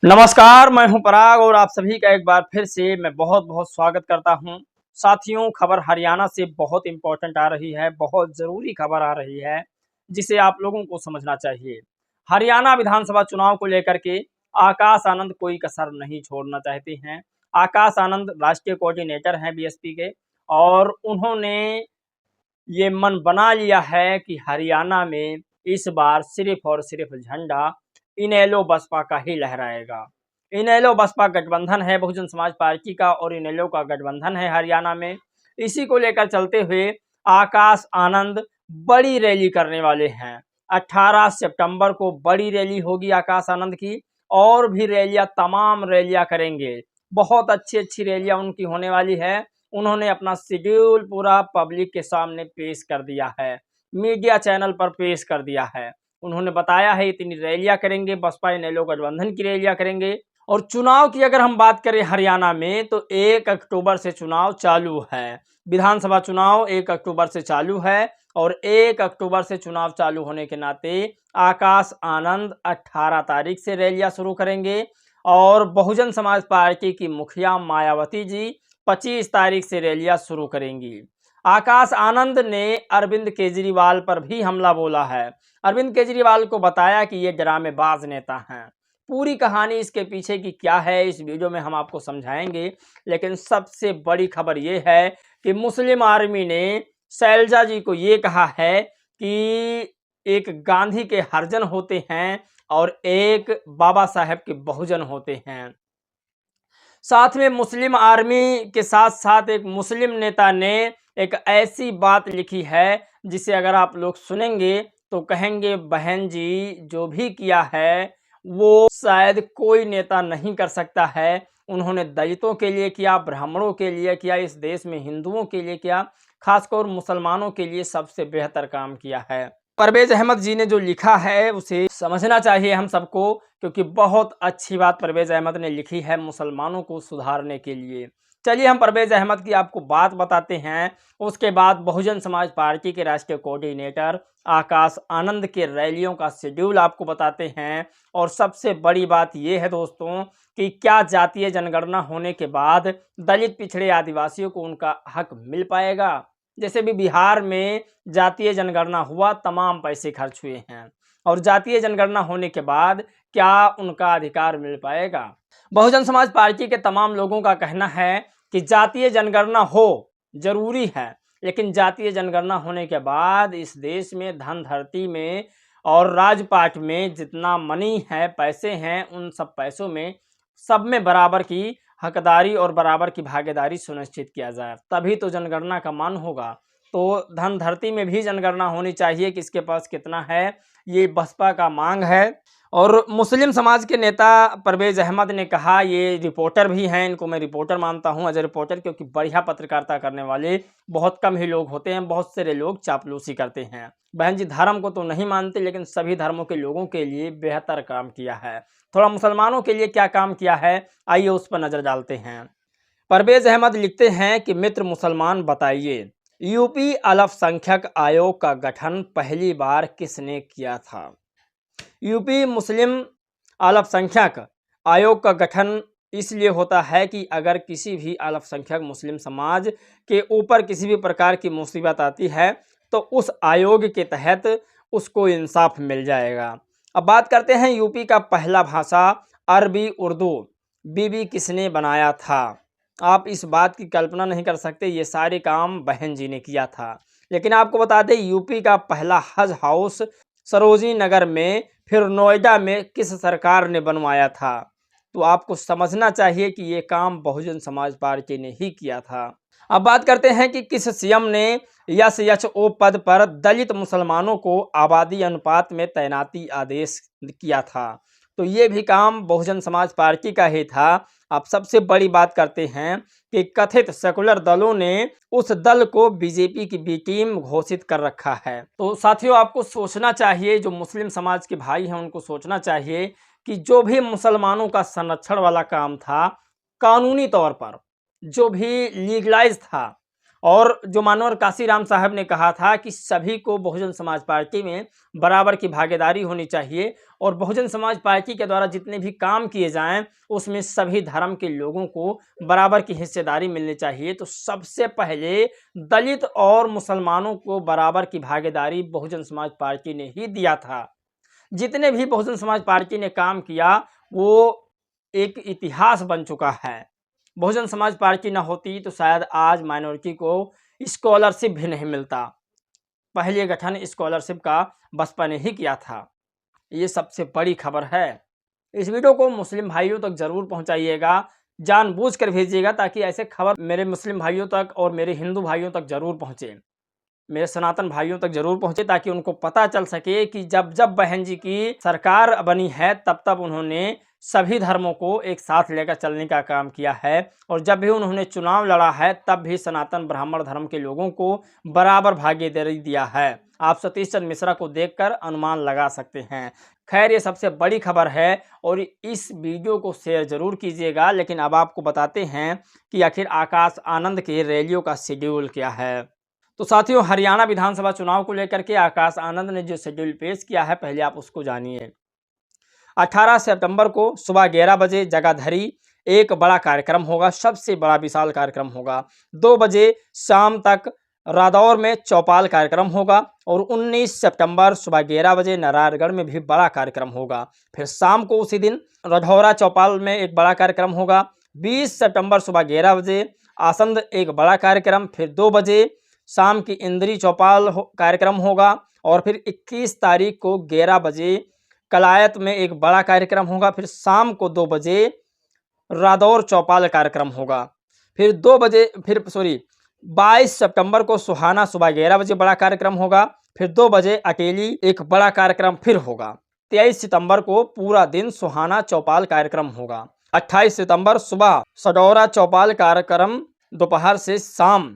नमस्कार, मैं हूं पराग और आप सभी का एक बार फिर से मैं बहुत बहुत स्वागत करता हूं। साथियों, खबर हरियाणा से बहुत इंपॉर्टेंट आ रही है, बहुत ज़रूरी खबर आ रही है, जिसे आप लोगों को समझना चाहिए। हरियाणा विधानसभा चुनाव को लेकर के आकाश आनंद कोई कसर नहीं छोड़ना चाहते हैं। आकाश आनंद राष्ट्रीय कोऑर्डिनेटर हैं बीएसपी के और उन्होंने ये मन बना लिया है कि हरियाणा में इस बार सिर्फ और सिर्फ झंडा इनेलो बसपा का ही लहराएगा। इनेलो बसपा गठबंधन है बहुजन समाज पार्टी का और इनेलो का गठबंधन है हरियाणा में। इसी को लेकर चलते हुए आकाश आनंद बड़ी रैली करने वाले हैं। 18 सितंबर को बड़ी रैली होगी आकाश आनंद की और भी रैलियां, तमाम रैलियां करेंगे। बहुत अच्छी अच्छी रैलियां उनकी होने वाली है। उन्होंने अपना शेड्यूल पूरा पब्लिक के सामने पेश कर दिया है, मीडिया चैनल पर पेश कर दिया है। उन्होंने बताया है इतनी रैलियां करेंगे, बसपा इनेलो गठबंधन की रैलियां करेंगे। और चुनाव की अगर हम बात करें हरियाणा में तो 1 अक्टूबर से चुनाव चालू है। विधानसभा चुनाव 1 अक्टूबर से चालू है और 1 अक्टूबर से चुनाव चालू होने के नाते आकाश आनंद 18 तारीख से रैलियां शुरू करेंगे और बहुजन समाज पार्टी की मुखिया मायावती जी 25 तारीख से रैलियां शुरू करेंगी। आकाश आनंद ने अरविंद केजरीवाल पर भी हमला बोला है। अरविंद केजरीवाल को बताया कि ये ड्रामेबाज नेता हैं। पूरी कहानी इसके पीछे की क्या है इस वीडियो में हम आपको समझाएंगे, लेकिन सबसे बड़ी खबर ये है कि मुस्लिम आर्मी ने शैलजा जी को ये कहा है कि एक गांधी के हरिजन होते हैं और एक बाबा साहेब के बहुजन होते हैं। साथ में मुस्लिम आर्मी के साथ साथ एक मुस्लिम नेता ने एक ऐसी बात लिखी है जिसे अगर आप लोग सुनेंगे तो कहेंगे बहन जी जो भी किया है वो शायद कोई नेता नहीं कर सकता है। उन्होंने दलितों के लिए किया, ब्राह्मणों के लिए किया, इस देश में हिंदुओं के लिए किया, खासकर मुसलमानों के लिए सबसे बेहतर काम किया है। परवेज अहमद जी ने जो लिखा है उसे समझना चाहिए हम सबको, क्योंकि बहुत अच्छी बात परवेज अहमद ने लिखी है मुसलमानों को सुधारने के लिए। चलिए हम परवेज अहमद की आपको बात बताते हैं, उसके बाद बहुजन समाज पार्टी के राष्ट्रीय कोऑर्डिनेटर आकाश आनंद के रैलियों का शेड्यूल आपको बताते हैं। और सबसे बड़ी बात यह है दोस्तों कि क्या जातीय जनगणना होने के बाद दलित, पिछड़े, आदिवासियों को उनका हक मिल पाएगा। जैसे भी बिहार में जातीय जनगणना हुआ, तमाम पैसे खर्च हुए हैं और जातीय जनगणना होने के बाद क्या उनका अधिकार मिल पाएगा। बहुजन समाज पार्टी के तमाम लोगों का कहना है कि जातीय जनगणना हो जरूरी है, लेकिन जातीय जनगणना होने के बाद इस देश में धन धरती में और राजपाट में जितना मनी है, पैसे हैं, उन सब पैसों में सब में बराबर की हकदारी और बराबर की भागीदारी सुनिश्चित किया जाए, तभी तो जनगणना का मान होगा। तो धन धरती में भी जनगणना होनी चाहिए, किसके पास कितना है, ये बसपा का मांग है। और मुस्लिम समाज के नेता परवेज अहमद ने कहा, ये रिपोर्टर भी हैं, इनको मैं रिपोर्टर मानता हूं, एज ए रिपोर्टर, क्योंकि बढ़िया पत्रकारिता करने वाले बहुत कम ही लोग होते हैं, बहुत सारे लोग चापलूसी करते हैं। बहन जी धर्म को तो नहीं मानते, लेकिन सभी धर्मों के लोगों के लिए बेहतर काम किया है। थोड़ा मुसलमानों के लिए क्या काम किया है, आइए उस पर नज़र डालते हैं। परवेज अहमद लिखते हैं कि मित्र मुसलमान बताइए, यूपी अल्पसंख्यक आयोग का गठन पहली बार किसने किया था। यूपी मुस्लिम अल्पसंख्यक आयोग का गठन इसलिए होता है कि अगर किसी भी अल्पसंख्यक मुस्लिम समाज के ऊपर किसी भी प्रकार की मुसीबत आती है तो उस आयोग के तहत उसको इंसाफ मिल जाएगा। अब बात करते हैं यूपी का पहला भाषा अरबी उर्दू बीबी किसने बनाया था। आप इस बात की कल्पना नहीं कर सकते, ये सारे काम बहन जी ने किया था। लेकिन आपको बता दें यूपी का पहला हज हाउस सरोजनी नगर में, फिर नोएडा में किस सरकार ने बनवाया था। तो आपको समझना चाहिए कि ये काम बहुजन समाज पार्टी ने ही किया था। अब बात करते हैं कि किस सीएम ने एसएचओ पद पर दलित मुसलमानों को आबादी अनुपात में तैनाती आदेश किया था। तो ये भी काम बहुजन समाज पार्टी का ही था। अब सबसे बड़ी बात करते हैं कि कथित सेकुलर दलों ने उस दल को बीजेपी की बी टीम घोषित कर रखा है। तो साथियों आपको सोचना चाहिए, जो मुस्लिम समाज के भाई हैं उनको सोचना चाहिए कि जो भी मुसलमानों का संरक्षण वाला काम था, कानूनी तौर पर जो भी लीगलाइज था, और जो मानवर काशीराम साहब ने कहा था कि सभी को बहुजन समाज पार्टी में बराबर की भागीदारी होनी चाहिए और बहुजन समाज पार्टी के द्वारा जितने भी काम किए जाएं उसमें सभी धर्म के लोगों को बराबर की हिस्सेदारी मिलनी चाहिए। तो सबसे पहले दलित और मुसलमानों को बराबर की भागीदारी बहुजन समाज पार्टी ने ही दिया था। जितने भी बहुजन समाज पार्टी ने काम किया वो एक इतिहास बन चुका है। बहुजन समाज पार्टी ना होती तो शायद आज माइनॉरिटी को स्कॉलरशिप भी नहीं मिलता। पहले गठन स्कॉलरशिप का बसपा ने ही किया था। ये सबसे बड़ी खबर है। इस वीडियो को मुस्लिम भाइयों तक जरूर पहुंचाइएगा, जानबूझकर भेजिएगा ताकि ऐसे खबर मेरे मुस्लिम भाइयों तक और मेरे हिंदू भाइयों तक जरूर पहुंचे, मेरे सनातन भाइयों तक जरूर पहुंचे, ताकि उनको पता चल सके कि जब जब बहन जी की सरकार बनी है तब तब उन्होंने सभी धर्मों को एक साथ लेकर चलने का काम किया है और जब भी उन्होंने चुनाव लड़ा है तब भी सनातन ब्राह्मण धर्म के लोगों को बराबर भागीदारी दिया है। आप सतीश चंद्र मिश्रा को देखकर अनुमान लगा सकते हैं। खैर, ये सबसे बड़ी खबर है और इस वीडियो को शेयर जरूर कीजिएगा। लेकिन अब आपको बताते हैं कि आखिर आकाश आनंद के रैलियों का शेड्यूल क्या है। तो साथियों, हरियाणा विधानसभा चुनाव को लेकर के आकाश आनंद ने जो शेड्यूल पेश किया है पहले आप उसको जानिए। 18 सितंबर को सुबह 11 बजे जगाधरी एक बड़ा कार्यक्रम होगा, सबसे बड़ा विशाल कार्यक्रम होगा। 2 बजे शाम तक रादौर में चौपाल कार्यक्रम होगा और 19 सितंबर सुबह 11 बजे नारायणगढ़ में भी बड़ा कार्यक्रम होगा। फिर शाम को उसी दिन रढौरा चौपाल में एक बड़ा कार्यक्रम होगा। 20 सितंबर सुबह 11 बजे आसंद एक बड़ा कार्यक्रम। फिर 2 बजे शाम की इंद्री चौपाल कार्यक्रम होगा और फिर 21 तारीख को 11 बजे कलायत में एक बड़ा कार्यक्रम होगा। फिर शाम को 2 बजे रादौर चौपाल कार्यक्रम होगा। फिर 22 सितंबर को सुहाना सुबह 11 बजे बड़ा कार्यक्रम होगा। फिर 2 बजे अकेली एक बड़ा कार्यक्रम फिर होगा। 23 सितंबर को पूरा दिन सुहाना चौपाल कार्यक्रम होगा। 28 सितंबर सुबह सडौरा चौपाल कार्यक्रम, दोपहर से शाम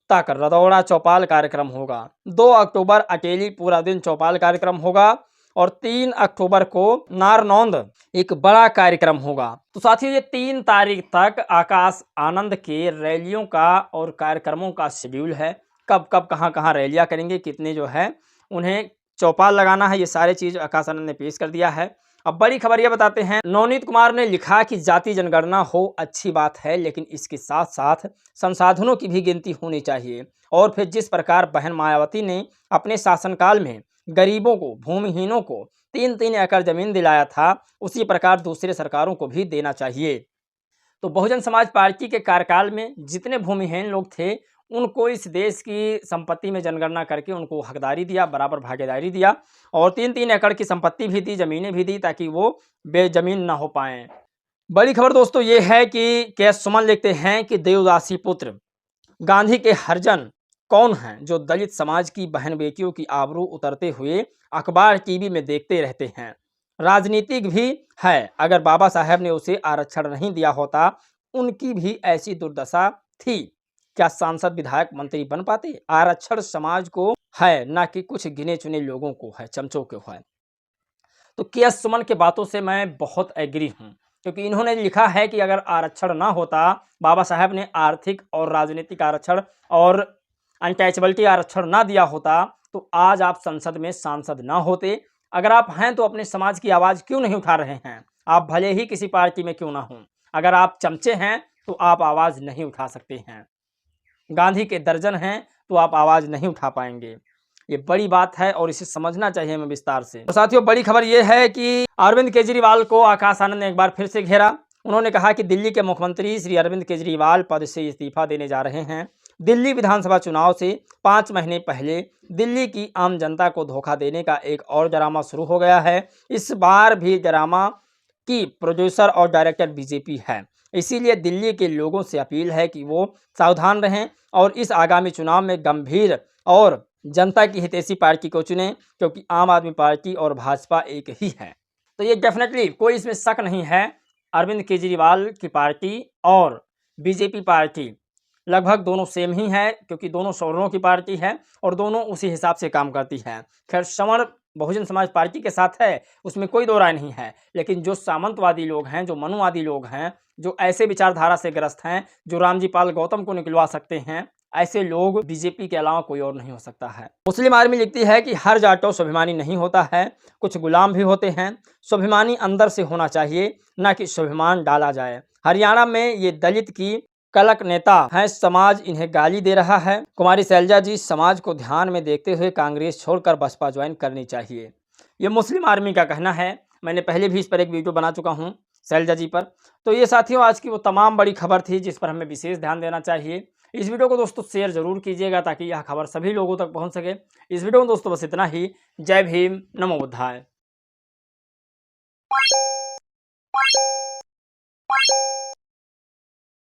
तक रदौरा चौपाल कार्यक्रम होगा। 2 अक्टूबर अकेली पूरा दिन चौपाल कार्यक्रम होगा और 3 अक्टूबर को नारनौंद एक बड़ा कार्यक्रम होगा। तो साथियों, ये 3 तारीख तक आकाश आनंद के रैलियों का और कार्यक्रमों का शेड्यूल है। कब कब कहाँ कहाँ रैलियां करेंगे, कितने जो है उन्हें चौपाल लगाना है, ये सारे चीज़ आकाश आनंद ने पेश कर दिया है। अब बड़ी खबर ये बताते हैं, नवनीत कुमार ने लिखा कि जाति जनगणना हो अच्छी बात है, लेकिन इसके साथ साथ संसाधनों की भी गिनती होनी चाहिए। और फिर जिस प्रकार बहन मायावती ने अपने शासनकाल में गरीबों को, भूमिहीनों को 3-3 एकड़ जमीन दिलाया था, उसी प्रकार दूसरे सरकारों को भी देना चाहिए। तो बहुजन समाज पार्टी के कार्यकाल में जितने भूमिहीन लोग थे उनको इस देश की संपत्ति में जनगणना करके उनको हकदारी दिया, बराबर भागीदारी दिया और 3-3 एकड़ की संपत्ति भी दी, जमीनें भी दी, ताकि वो बेजमीन ना हो पाएं। बड़ी खबर दोस्तों ये है कि के.एस. सुमन लिखते हैं कि देवदासी पुत्र गांधी के हरिजन कौन हैं जो दलित समाज की बहन बेटियों की आबरू उतरते हुए अखबार टीवी में देखते रहते हैं। राजनीतिक भी है, अगर बाबा साहब ने उसे आरक्षण नहीं दिया होता उनकी भी ऐसी दुर्दशा थी, क्या सांसद विधायक मंत्री बन पाते? आरक्षण समाज को है, ना कि कुछ गिने चुने लोगों को है, चमचों को है। तो के.एस. सुमन के बातों से मैं बहुत एग्री हूँ, क्योंकि इन्होंने लिखा है कि अगर आरक्षण ना होता, बाबा साहब ने आर्थिक और राजनीतिक आरक्षण और अनटचेबिलिटी आरक्षण ना दिया होता तो आज आप संसद में सांसद ना होते। अगर आप हैं तो अपने समाज की आवाज़ क्यों नहीं उठा रहे हैं? आप भले ही किसी पार्टी में क्यों ना हों, अगर आप चमचे हैं तो आप आवाज़ नहीं उठा सकते हैं। गांधी के दर्जन हैं तो आप आवाज़ नहीं उठा पाएंगे। ये बड़ी बात है और इसे समझना चाहिए हमें विस्तार से। तो साथियों, बड़ी खबर ये है कि अरविंद केजरीवाल को आकाश आनंद ने एक बार फिर से घेरा। उन्होंने कहा कि दिल्ली के मुख्यमंत्री श्री अरविंद केजरीवाल पद से इस्तीफा देने जा रहे हैं। दिल्ली विधानसभा चुनाव से 5 महीने पहले दिल्ली की आम जनता को धोखा देने का एक और ड्रामा शुरू हो गया है। इस बार भी ड्रामा की प्रोड्यूसर और डायरेक्टर बीजेपी है। इसीलिए दिल्ली के लोगों से अपील है कि वो सावधान रहें और इस आगामी चुनाव में गंभीर और जनता की हितैषी पार्टी को चुनें, क्योंकि आम आदमी पार्टी और भाजपा एक ही है। तो ये डेफिनेटली कोई इसमें शक नहीं है, अरविंद केजरीवाल की पार्टी और बीजेपी पार्टी लगभग दोनों सेम ही है, क्योंकि दोनों सवर्णों की पार्टी है और दोनों उसी हिसाब से काम करती है। खैर, सवर्ण बहुजन समाज पार्टी के साथ है, उसमें कोई दो राय नहीं है। लेकिन जो सामंतवादी लोग हैं, जो मनुवादी लोग हैं, जो ऐसे विचारधारा से ग्रस्त हैं, जो रामजी पाल गौतम को निकलवा सकते हैं, ऐसे लोग बीजेपी के अलावा कोई और नहीं हो सकता है। मुस्लिम आर्मी लिखती है कि हर जाटो स्वाभिमानी नहीं होता है, कुछ गुलाम भी होते हैं। स्वाभिमानी अंदर से होना चाहिए, ना कि स्वाभिमान डाला जाए। हरियाणा में ये दलित की कलक नेता है, समाज इन्हें गाली दे रहा है। कुमारी शैलजा जी, समाज को ध्यान में देखते हुए कांग्रेस छोड़कर बसपा ज्वाइन करनी चाहिए। ये मुस्लिम आर्मी का कहना है। मैंने पहले भी इस पर एक वीडियो बना चुका हूँ शैलजा जी पर। तो ये साथियों आज की वो तमाम बड़ी खबर थी जिस पर हमें विशेष ध्यान देना चाहिए। इस वीडियो को दोस्तों शेयर जरूर कीजिएगा ताकि यह खबर सभी लोगों तक पहुँच सके। इस वीडियो में दोस्तों बस इतना ही। जय भीम, नमो बुद्धाय।